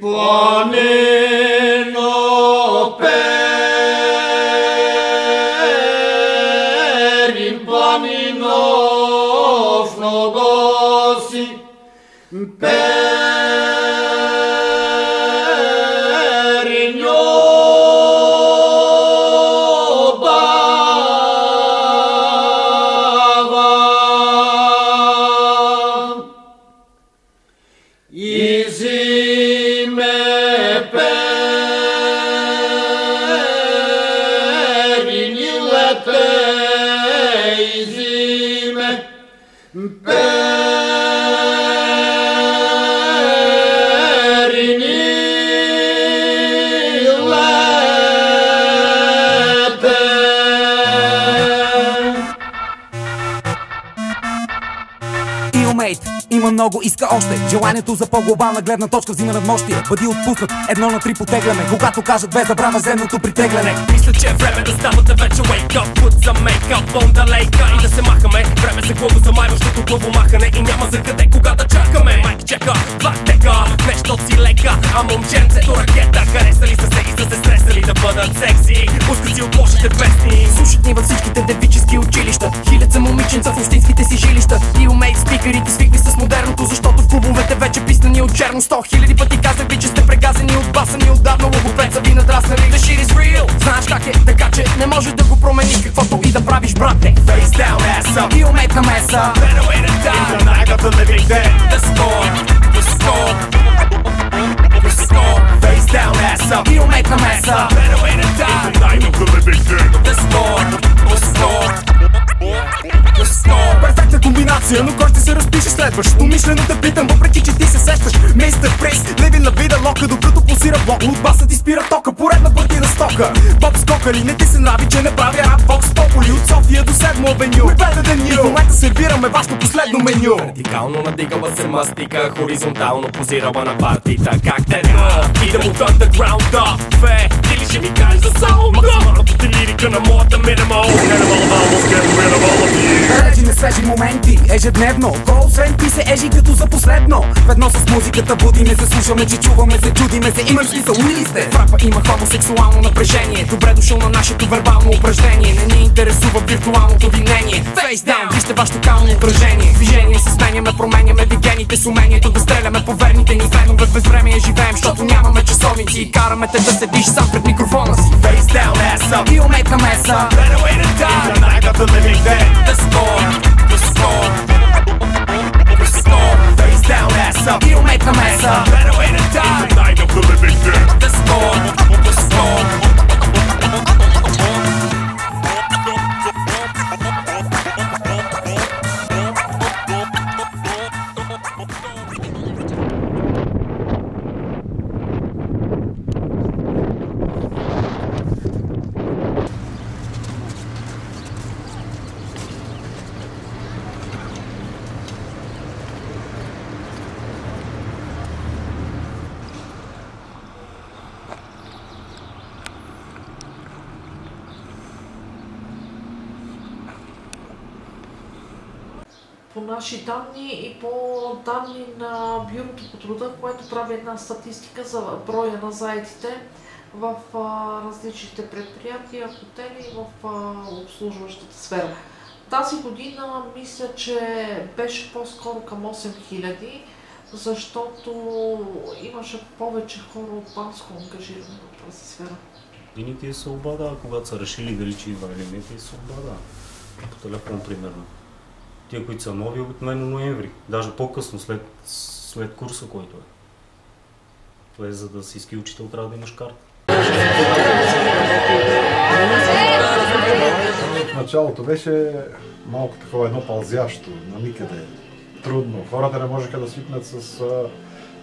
Planino perin, planino nogosi, perin jodava. Izime perin ilete, izime perin ilete. Илмейт има много, иска още. Желанието за по-глобална гледна точка взима надмощие. Бъди отпуснат, 1 на 3 потегляме. Когато кажат без забрана земното притегляне. Мисля, че е време да ставате вече wake up. Put some make-up on the lake. И да се махаме. Време за главозамайващото главомахане. И няма за къде кога да чакаме. Майк чека, платека, нещо си лека. А момченцето ракета. Харесали са се и са се стресали да бъдат секси. Пускат си от лошите песни. Слушат ни във всичките девически училища. Хилят са момиченца в общинските си жилища. Илмейт спикерите свикли с модерното, защото в клубовете вече писнани от черно. 100 000 пъти казах ви, че сте прегазени, отбасани отдавна, логопед са ви надраснали. The shit is real, знаеш как е, така че не може да го промениш каквото и да правиш, брате. Face down, ass up. Илмейт намеса. Better way to die. Tonight got the living dead. The score, the score, the score. Face down, ass up. Илмейт намеса. Better way to die. Tonight got the living dead. The score, the score, the score. Перфектна комбинация, но кой ще се разпише следващ? Умишлено те питам, въпреки че ти се сещаш. Мистер Прейс, леви на вида лока, докато пулсира блок. От баса ти спира тока, поредна партида стока. Боб Скокър, не ти се нрави, че не правя рап Vox Populi. От София до 7 авеню, we're better than you. И в момента сервираме вашето последно меню. Вертикално надигала се мастика, хоризонтално позирала на партита. Как те да? Идем от underground up. Две, ти ли ще ми кажеш за саунда? Максималната ти лирика на моята минимал. Речи на свежи моменти, ежедневно. Кой освен ти се ежи като за последно. Ведно с музиката будиме се, слушаме, че чуваме се, чудиме се. Има ли смисъл, умили сте? В рапа има хомосексуално напрежение. Добре дошъл на нашето вербално упражнение. Не ни интересува виртуалното ви мнение. Face down, вижте вашето кално отражение. Движение се сменяме, променяме вигените с умението да стреляме по верните ни фенове. Без време живеем, защото нямаме часовници. И караме те да седиш сам пред микрофона си. Face down, ass up. Илмейт намеса. Better way to die. Tonight got the living dead. The score, the score, the score. Face down, ass up. Илмейт намеса. Better way to die. Tonight got the living dead. The score, the score. По наши данни и по данни на Бюрото по труда, което прави една статистика за броя на заетите в различните предприятия, хотели и в обслужващата сфера. Тази година мисля, че беше по-скоро към 8000, защото имаше повече хора от Банско ангажирани в тази сфера. И ти се обада, когато са решили дали че идва или не, ти се обада по телефон примерно. Тия, които са нови, обикновено ноември, даже по-късно след курса, който е. Това е, за да си ски учител, трябва да имаш карта. Началото беше малко такова едно пълзящо, на никъде, трудно. Хората не можеха да свикнат с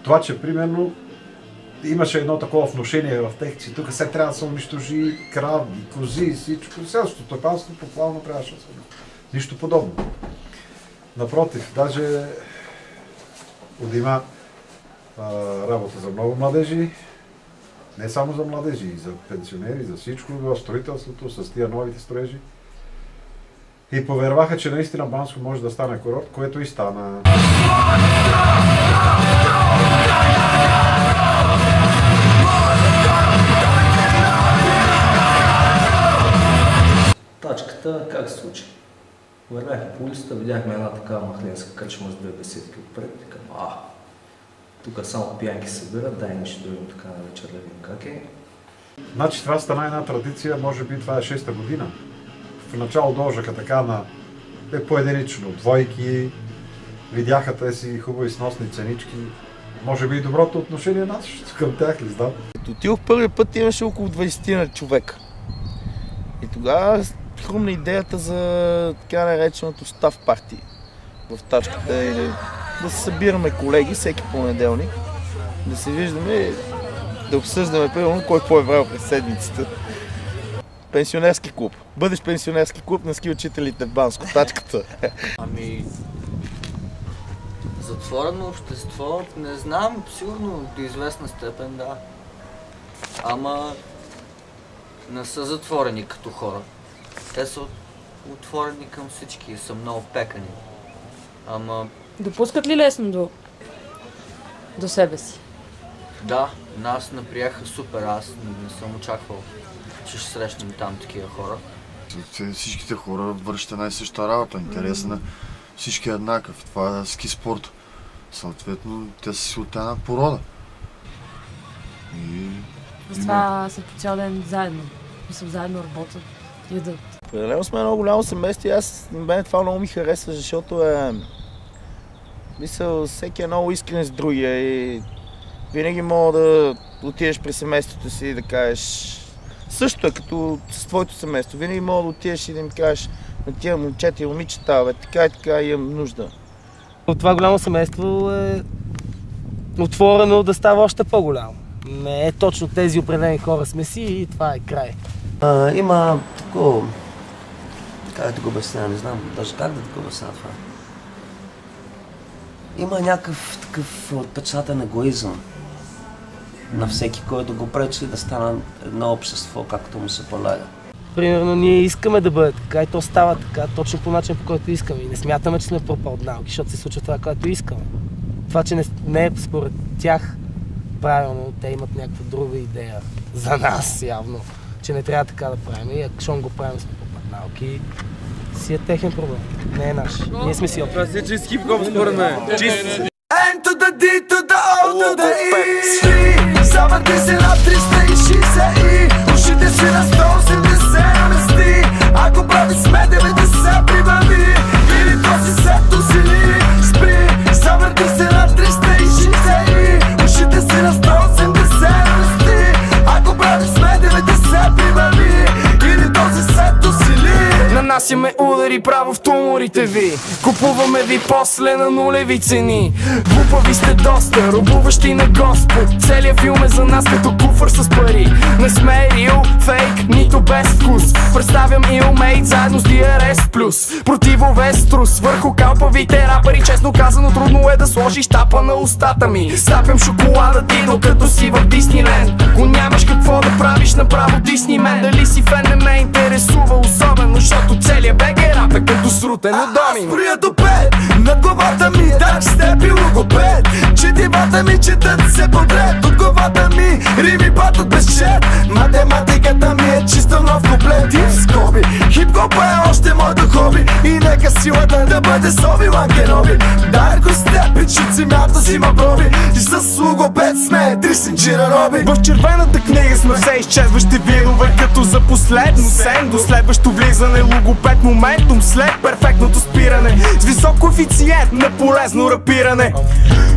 това, че примерно имаше едно такова внушение в тях, че тук сега трябва да се унищожи крави, кози и всичко. Селското стопанство по-плавно трябваше да се унищожи. Нищо подобно. Напротив, даже има работа за много младежи, не само за младежи, и за пенсионери, за всичко, в строителството, с тия новите строежи. И поверваха, че наистина Банско може да стане курорт, което и стана. как се случи? Вървяхме по улицата, видяхме една такава махленска кръчма с 2 беседки отпред. Такава, тук само пиянки се събират, дай ни ще дойдем така на вечер да видим как е. Значи това стана една традиция, може би това е 6-та година. В начало дължаха така на по-единично, двойки, видяха тези хубави сносни ценички. Може би и доброто отношение нашето към тях ли знам? Като отидох първи път имаше около 20 човека. И тогава хрумна идеята за така нареченото став парти в тачката или да се събираме колеги всеки понеделник, да се виждаме, да обсъждаме примерно кой какво е правил през седмицата. Пенсионерски клуб. Бъдеш пенсионерски клуб на ски учителите в Банско, тачката. Ами, затворено общество, не знам, сигурно до известна степен да. Ама не са затворени като хора. Те са отворени към всички, са много пекани. Ама... Допускат ли лесно до себе си? Да, нас наприеха супер, аз не съм очаквал, че ще срещнем там такива хора. Всичките хора вършат една и съща работа, интерес на всички е еднакъв. Това е ски спорт. Съответно, те са си от една порода. Това са по цял ден заедно. Мисля, заедно работят, ядат. Определено сме едно голямо семейство и аз мен това много ми харесва, защото мисля, всеки е много искрен с другия и винаги мога да отидеш при семейството си и да кажеш също е като с твоето семейство. Винаги мога да отидеш и да им кажеш на тия момчета и момичета, така и така имам нужда. От това голямо семейство е отворено да става още по-голямо. Не е точно тези определени хора сме си и това е край. Има такова, как да го обясня, не знам даже как да го обясня това. Има някакъв такъв отпечатан егоизъм на всеки, който го пречи да стане едно общество, както му се полага. Примерно ние искаме да бъде така и то става така, точно по начин, по който искаме. И не смятаме, че сме по-подналки, защото се случва това, което искаме. Това, че не е според тях правилно, те имат някаква друга идея за нас явно, че не трябва така да правим. И ако щом го правим сме по-подналки, си е техен проблем, не е наш. Ние сме си опит. Това си хип-хоп според мен. Чист! N to the D to the O to the E. Завърти се на 360 и ушите си на 180 мести. Ако прави сме 90 прибави или този сет усили. Спри, завърти се на 360 и ушите си на 180 мести. Ако прави сме 90 прибави или този сет усили. Нанасяме удари право в туморите ви. Купуваме ви после на нулеви цени. Глупави сте доста, робуващи на Господ. Целият филм е за нас като куфър с пари. Не сме рил, фейк, нито без вкус. Представям Илмейт заедно с DRS+. Противовес трус върху калпавите рапъри. Честно казано трудно е да сложиш тапа на устата ми. Сапям шоколада ти, докато си в Дисниленд. Ако нямаш какво да правиш, направо Диснимен. Дали си фен не ме интересува особено, защото целият бег е рап е като срутен от домино. Аз броя до 5 на главата ми, так сте бил логопед. Четивата ми четат се подред. От главата ми рими патат без чет. Математиката ми е чисто нов куплет. И в скоби, хип-хопа е още моето хоби. И нека силата да бъде соби ланкенови. Дарко степи, че земята взима проби. И с логопед сме три синджира роби. В червената книга сме все изчезващи видове, като за последно сен. До следващо влизане логопед моментум след перфектното спиране. С висок коефициент на полезно рапиране.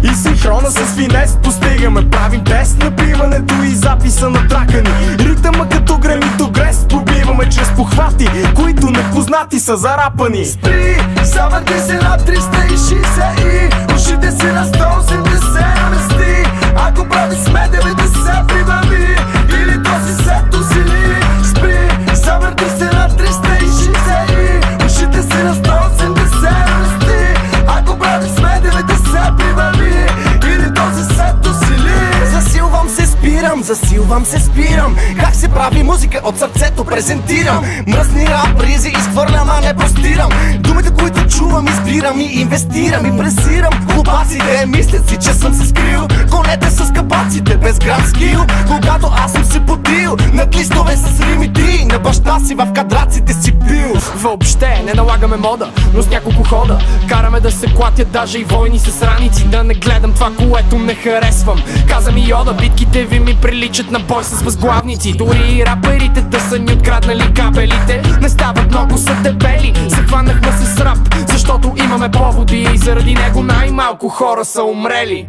И синхрона с финес постигаме. Правим тест на пиването и записа на трака ни. Ритъма като гранитогрес пробиваме чрез похвати, които непознати са зарапани. Спри, завърти се на 360 и ушите си на 180 мести. Ако прави сме 90 прибави или този сет усили. Спри, завърти се на 360 и ушите си на 180 мести. Ако прави сме 90 прибави или този сет усили. Засилвам се спирам. Как се прави музика от сърцето презентирам. Мръсни рапризи изхвърлям, а не простирам. Думите, които чувам, избирам и инвестирам и пресирам глупаците. Мислят си, че съм се скрил, конете с капаците, без грам скил. Когато аз съм се потил над листове с римити, на баща си в кадраците си бил. Въобще не налагаме мода, но с няколко хода караме да се клатят даже и войни с раници. Да не гледам това, което не харесвам. Каза ми Йода, битките ви ми приличат на бой с възглавници. Дори и раперите да са ни откраднали кабелите, не стават много, са дебели. Захванахме се с рап, защото имаме поводи и заради него най-малко хора са умрели.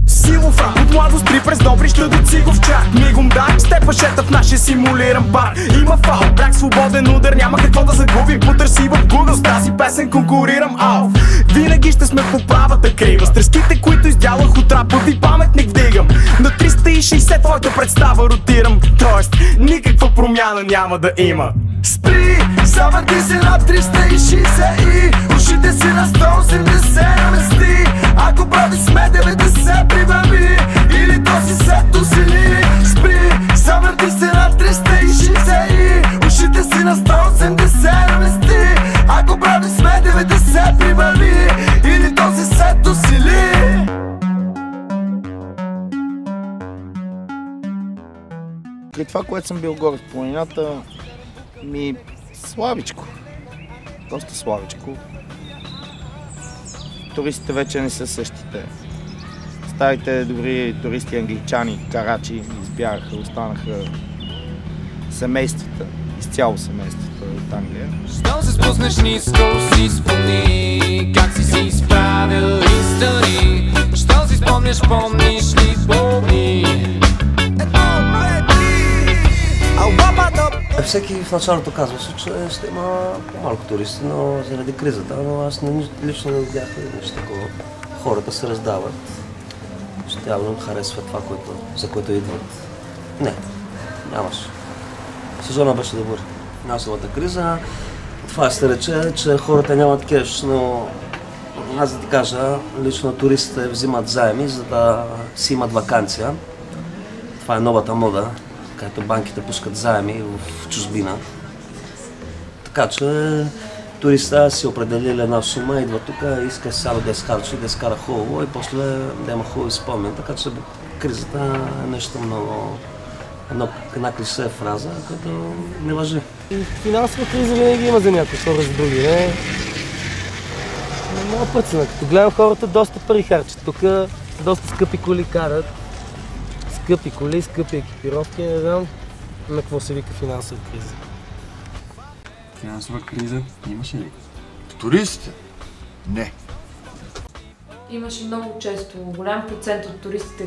Силов рап от младост при през Добрища до Цигов чак. Мигом дай степашета в нашия симулиран бар. Има фал, брак, свободен удар, няма какво да загубим. Потърси в Google, с тази песен конкурирам. Ауф, винаги ще сме по правата крива. С треските, които издялах от рапа ви паметник вдигам. На 360 твоята представа ротирам. Тоест, никаква промяна няма да има. Спри, завърти се на 360 и ушите си на 180 намести. Ако прави сме 90 прибави, или то си сет усили. Спри, завърти се на 360 и ушите си на 180 намести. Ако прави сме 90 прибави, или то си сет усили. При това, което съм бил горе в планината, слабичко. Доста слабичко. Туристите вече не са същите. Старите добри туристи англичани, карачи, избягаха, останаха семействата, изцяло семействата от Англия. Щом се спуснеш ниско, си спомни как си изправил и стани. Щом си спомняш, помниш ли помни. Всеки в началото казваше, че ще има по-малко туристи, но заради кризата, но аз лично не видях нещо такова. Хората се раздават, ще явно им харесва това, за което идват. Не, нямаше. Сезонът беше добър. Финансовата криза, това се рече, че хората нямат кеш, но аз да ти кажа, лично туристите взимат заеми, за да си имат ваканция. Това е новата мода, където банките пускат заеми в чужбина. Така че туриста си определили една сума, идва тук, иска сега да изхарчи, да изкара хубаво и после да има хубави спомен. Така че кризата е нещо много... една клише фраза, като не важи. Финансова криза винаги има за някои хора, за други не. Много път са, като гледам хората доста пари харчат. Тук доста скъпи коли карат. Скъпи коли, скъпи екипировки, не знам на какво се вика финансова криза. Финансова криза имаше ли? Туристите? Не. Имаше много често, голям процент от туристите,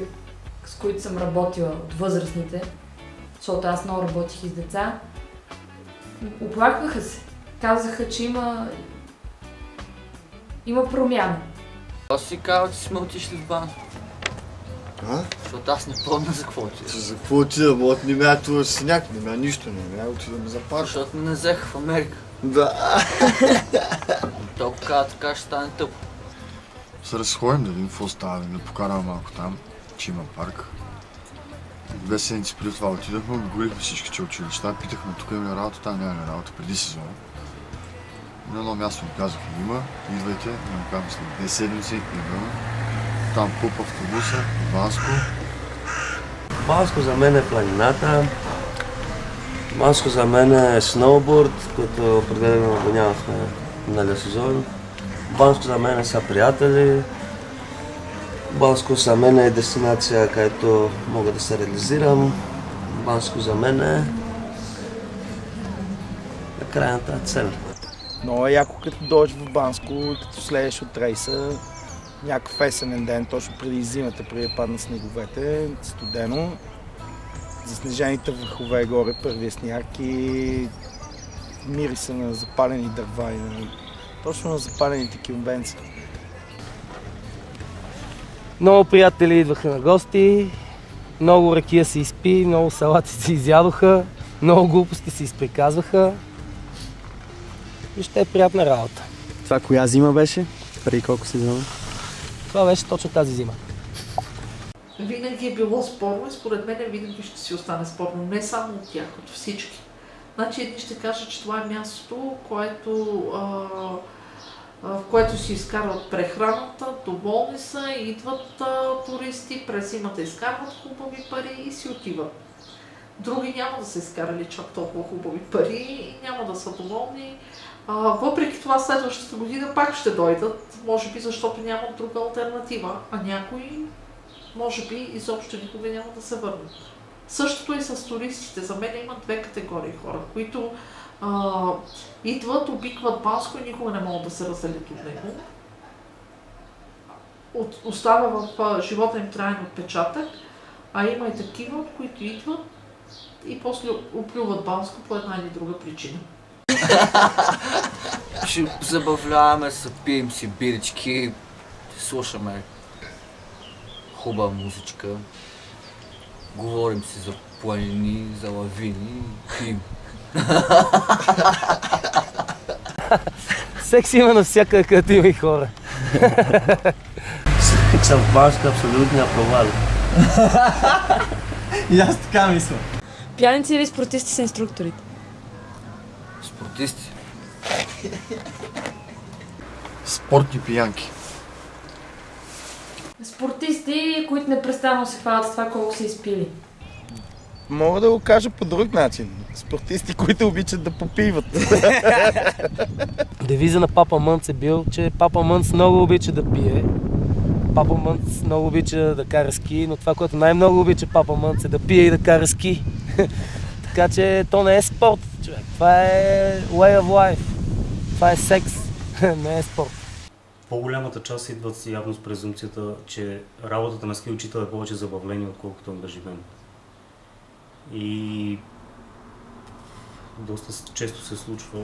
с които съм работила, от възрастните, защото аз много работих и с деца, оплакваха се. Казаха, че има промяна. Аз си казвам, че сме отишли в бан. Защото аз не помня за какво отида. За какво отида, бот? Не ме това сняг, не ме нищо, не ме отидам за парк. Защото ме не взеха в Америка. Да. Толкова така ще стане тъпо. Се разходим да видим какво става, да покараме малко там, че има парк. 2 седмици преди това отидахме, отговорихме всичките училища, питахме тук има ли работа, там няма ли работа преди сезона. На едно място ни казаха има, идвайте, но казвам след 2 седмици идваме. Там куп автобуса, Банско. Банско за мен е планината. Банско за мен е сноуборд, който определено го нямахме миналия сезон. Банско за мен са приятели. Банско за мен е дестинация, където мога да се реализирам. Банско за мен е крайната цел. Но е яко като дойдеш в Банско и като слезеш от рейса, някакъв есенен ден, точно преди зимата, преди да паднат снеговете, студено, заснежените върхове горе, първия сняг и мириса на запалени дърва и точно на запалените кюмбенца. Много приятели идваха на гости, много ракия се изпи, много салати се изядоха, много глупости се изприказваха и ще е приятна работа. Това коя зима беше? Преди колко сезона? Това беше точно тази зима. Винаги е било спорно и според мен винаги ще си остане спорно, не само от тях, от всички. Значи едни ще кажат, че това е мястото, което в което си изкарват прехраната, доволни са, идват туристи, през зимата изкарват хубави пари и си отиват. Други няма да са изкарали чак толкова хубави пари и няма да са доволни. Въпреки това следващата година пак ще дойдат, може би защото нямат друга алтернатива, а някои може би изобщо никога няма да се върнат. Същото и с туристите. За мен има две категории хора, които идват, обикват Банско и никога не могат да се разделят от него. Остава в живота им траен отпечатък, а има и такива, които идват и после оплюват Банско по една или друга причина. Ще забавляваме се, пием си бирички, слушаме хубава музичка, говорим си за планини, за лавини, пием. Секс има навсякъде, където има и хора. Секса в Банско абсолютно провал. И аз така мисля. Пияници или спортисти са инструкторите? Спортисти. Спортни пиянки. Спортисти, които непрестанно се хвалят с това колко са изпили. Мога да го кажа по друг начин. Спортисти, които обичат да попиват. Девиза на Папа Мънц е бил, че Папа Мънц много обича да пие. Папа Мънц много обича да кара ски, но това, което най-много обича Папа Мънц е да пие и да кара ски. Така че то не е спорт, човек. Това е way of life. Това е секс, не е спорт. По-голямата част идват явно с презумпцията, че работата на ски учител е повече забавление, отколкото ангажимент. И доста често се случва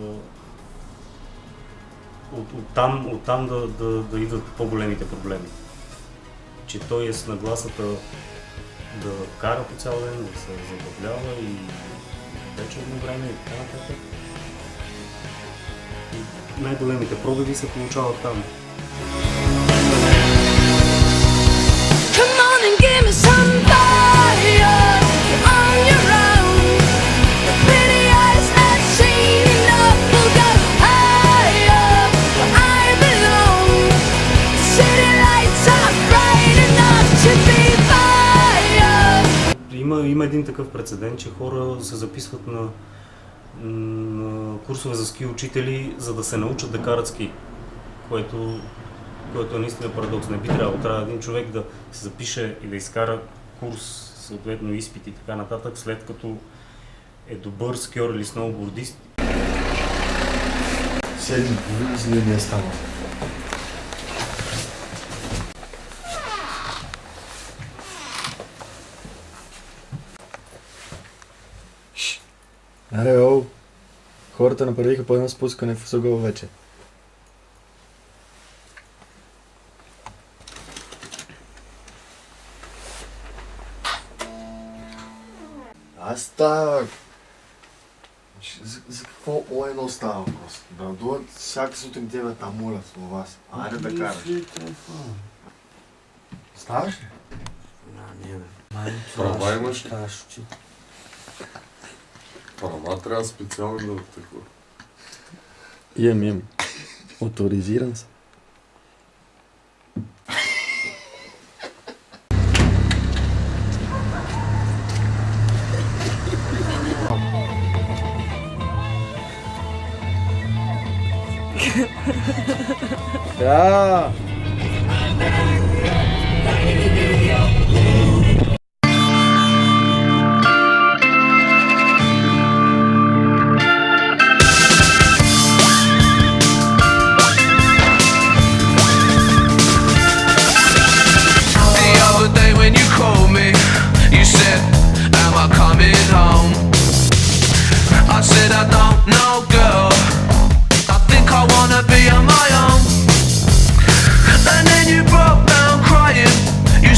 оттам да идват по-големите проблеми. Че той е с нагласата да кара по цял ден, да се забавлява и вечерно време и така нататък. И най-големите пробиви се получават там. Come on and give me some fire on your own. The pretty eyes I've seen enough will go higher. I belong. The city lights are bright enough to be fire. Има един такъв прецедент, че хора се записват на курсове за ски учители, за да се научат да карат ски, което е наистина парадокс. Не би трябвало. Трябва един човек да се запише и да изкара курс, съответно изпит и така нататък, след като е добър скиор или сноубордист. Седи, за да не е станал. Аре, о, хората направиха по едно спускане в ъгъл вече. Аз става... За какво О1 става въпрос? Да дойдат всяка сутрин тебе там молят във вас. Айде да караш. Ставаш ли? Не бе. Права имаш ли? Права трябва специално да такова. Имам. Оторизиран съм. Да! You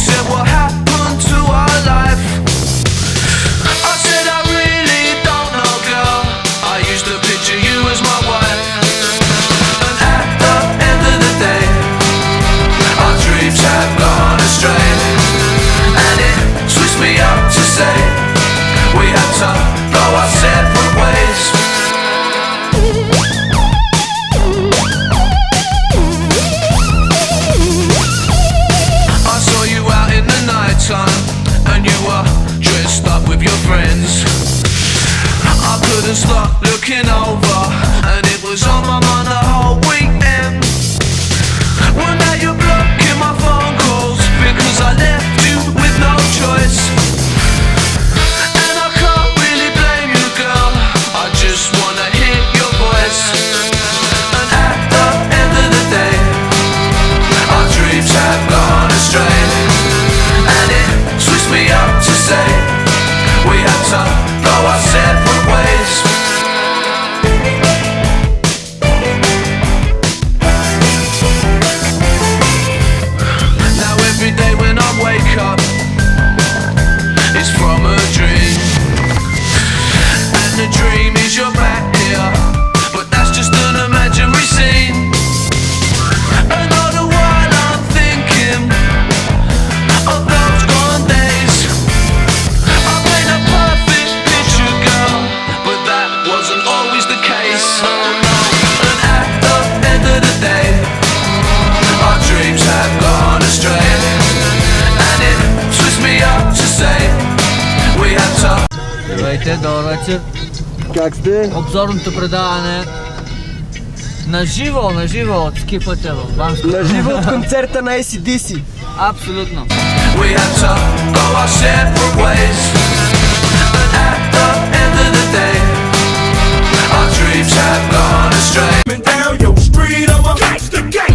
Здравейте, добър вечер. Как сте? Обзорното предаване на живо от ски пътя в Банско. На живо от концерта на AC/DC. Абсолютно. We had to go our separate ways, but at the end of the day, our dreams have gone astray. Down your street, I'm a gangsta, get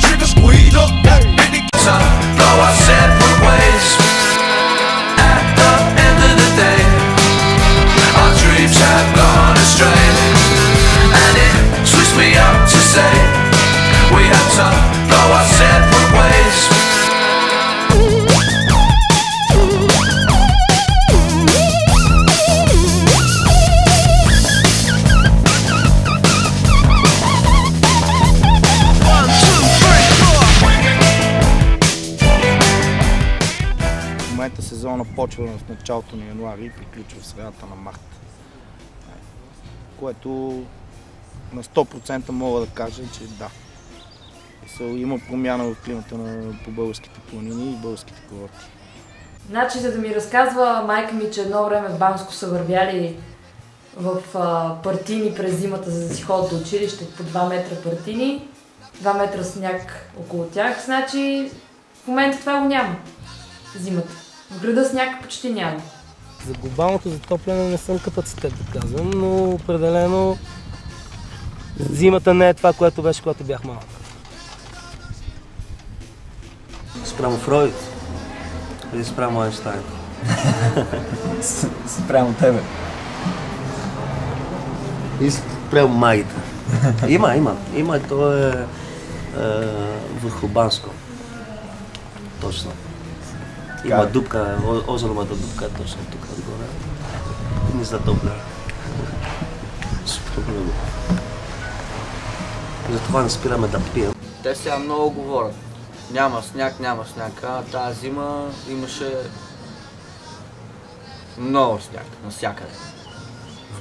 trigger squeezed up, to go our separate ways. At the end of the day, our dreams have gone astray, and it sweeps me up to say we had to go our separate ways. В момента сезона почва в началото на януари и приключва в средата на март. Което на 100% мога да кажа, че да. Има промяна в климата по българските планини и българските курорти. Значи, за да ми разказва майка ми, че едно време в Банско са вървяли в партини през зимата, за да си ходят до училище по 2 метра партини, 2 метра сняг около тях, значи в момента това го няма. Зимата. В града сняг почти няма. За глобалното затопляне не съм капацитет да казвам, но определено зимата не е това, което беше, когато бях малък. Спрямо Фройд или спрямо Айнщайн? Спрямо тебе. И спрямо магите. Има. То е върху Банско. Точно. Има дупка, озеровата дупка е точно тук отгоре. И ни затопля. Супер много. Затова не спираме да пием. Те сега много говорят. Няма сняг. А тази зима имаше много сняг навсякъде.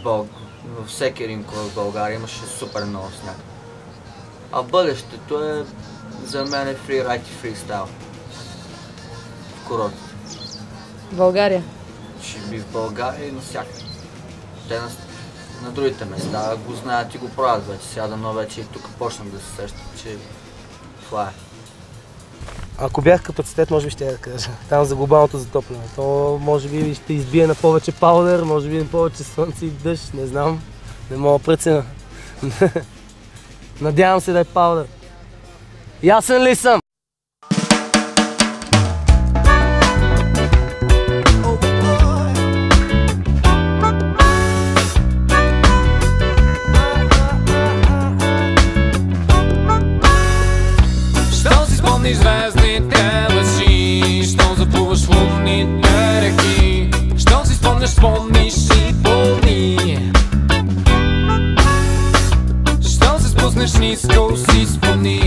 Във всеки един курорт в България имаше супер много сняг. А бъдещето е за мен е фрирайд и фристайл. В курортите. В България? Ще би в България и навсякъде. Те на другите места го знаят и го правят вече. Сега дано вече и тук почнах да се сещам, че това е. Ако бях капацитет, може би ще я кажа. Там за глобалното затопляне. То може би ще избие на повече паудер, може би на повече слънце и дъжд, не знам. Не мога преценя. Надявам се да е паудер. Ясен ли съм? Звездните лъжи, щом заплуваш в лунните реки, щом си спомниш и болни, щом се спуснеш ниско си спомни.